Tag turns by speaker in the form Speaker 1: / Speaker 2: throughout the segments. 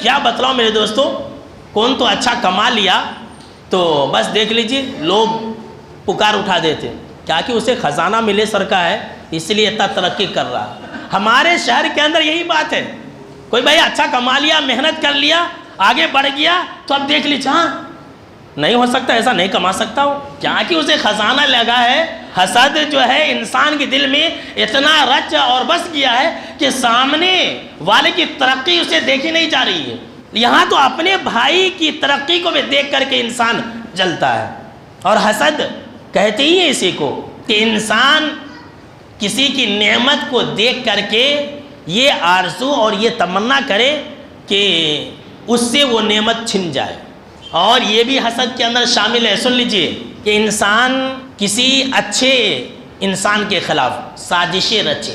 Speaker 1: क्या बतलाओ मेरे दोस्तों, कौन तो अच्छा कमा लिया तो बस देख लीजिए लोग पुकार उठा देते, क्या कि उसे खजाना मिले सर का है इसलिए इतना तरक्की कर रहा है। हमारे शहर के अंदर यही बात है, कोई भाई अच्छा कमा लिया, मेहनत कर लिया, आगे बढ़ गया तो अब देख लीजिए हाँ नहीं हो सकता, ऐसा नहीं कमा सकता हो, क्या कि उसे खजाना लगा है। हसद जो है इंसान के दिल में इतना रच और बस गया है कि सामने वाले की तरक्की उसे देखी नहीं जा रही है। यहाँ तो अपने भाई की तरक्की को भी देख करके इंसान जलता है। और हसद कहते ही है इसी को कि इंसान किसी की नेमत को देख करके ये आरज़ू और ये तमन्ना करे कि उससे वो नेमत छिन जाए। और ये भी हसद के अंदर शामिल है। सुन लीजिए कि इंसान किसी अच्छे इंसान के खिलाफ साजिशें रचे,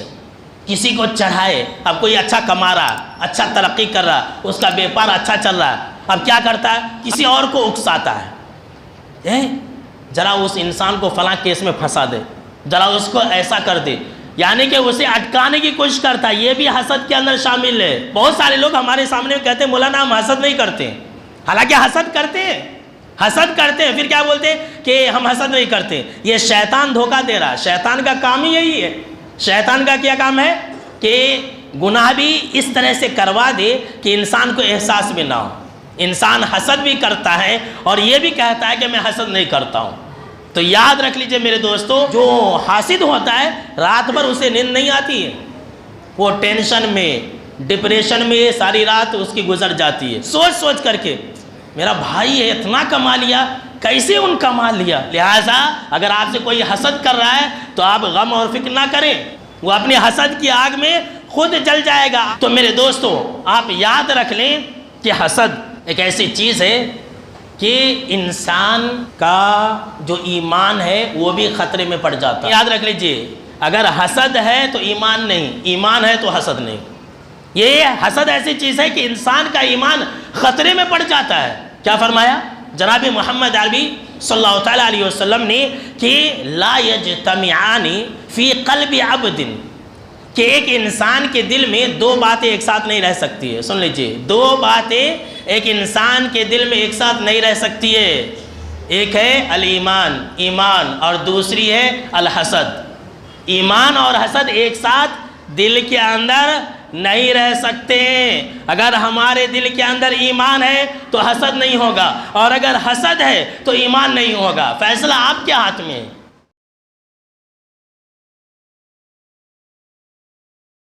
Speaker 1: किसी को चढ़ाए। अब कोई अच्छा कमा रहा, अच्छा तरक्की कर रहा, उसका व्यापार अच्छा चल रहा है, अब क्या करता है, किसी और को उकसाता है, जरा उस इंसान को फलां केस में फंसा दे, जरा उसको ऐसा कर दे, यानी कि उसे अटकाने की कोशिश करता है। ये भी हसद के अंदर शामिल है। बहुत सारे लोग हमारे सामने कहते हैं मौलाना हम हसद नहीं करते, हालांकि हसद करते हैं, हसद करते हैं, फिर क्या बोलते हैं कि हम हसद नहीं करते। ये शैतान धोखा दे रहा है। शैतान का काम ही यही है। शैतान का क्या काम है कि गुनाह भी इस तरह से करवा दे कि इंसान को एहसास भी ना हो। इंसान हसद भी करता है और ये भी कहता है कि मैं हसद नहीं करता हूँ। तो याद रख लीजिए मेरे दोस्तों, जो हासिद होता है रात भर उसे नींद नहीं आती है, वो टेंशन में, डिप्रेशन में सारी रात उसकी गुजर जाती है, सोच सोच करके मेरा भाई है इतना कमा लिया, कैसे उन कमा लिया। लिहाजा अगर आपसे कोई हसद कर रहा है तो आप गम और फिक्र ना करें, वो अपनी हसद की आग में खुद जल जाएगा। तो मेरे दोस्तों आप याद रख लें कि हसद एक ऐसी चीज़ है कि इंसान का जो ईमान है वो भी खतरे में पड़ जाता है। याद रख लीजिए, अगर हसद है तो ईमान नहीं, ईमान है तो हसद नहीं। ये हसद ऐसी चीज़ है कि इंसान का ईमान खतरे में पड़ जाता है। क्या फरमाया जनाब मोहम्मद अरबी सल्लल्लाहु तआला अलैहि वसल्लम ने कि ला यजतमिआनी फी क़ल्बि अब्दिन, कि एक इंसान के दिल में दो बातें एक साथ नहीं रह सकती है। सुन लीजिए, दो बातें एक इंसान के दिल में एक साथ नहीं रह सकती है। एक है अल ईमान, ईमान, और दूसरी है अल हसद। ईमान और हसद एक साथ दिल के अंदर नहीं रह सकते। अगर हमारे दिल के अंदर ईमान है तो हसद नहीं होगा, और अगर हसद है तो ईमान नहीं होगा। फैसला आपके हाथ में है।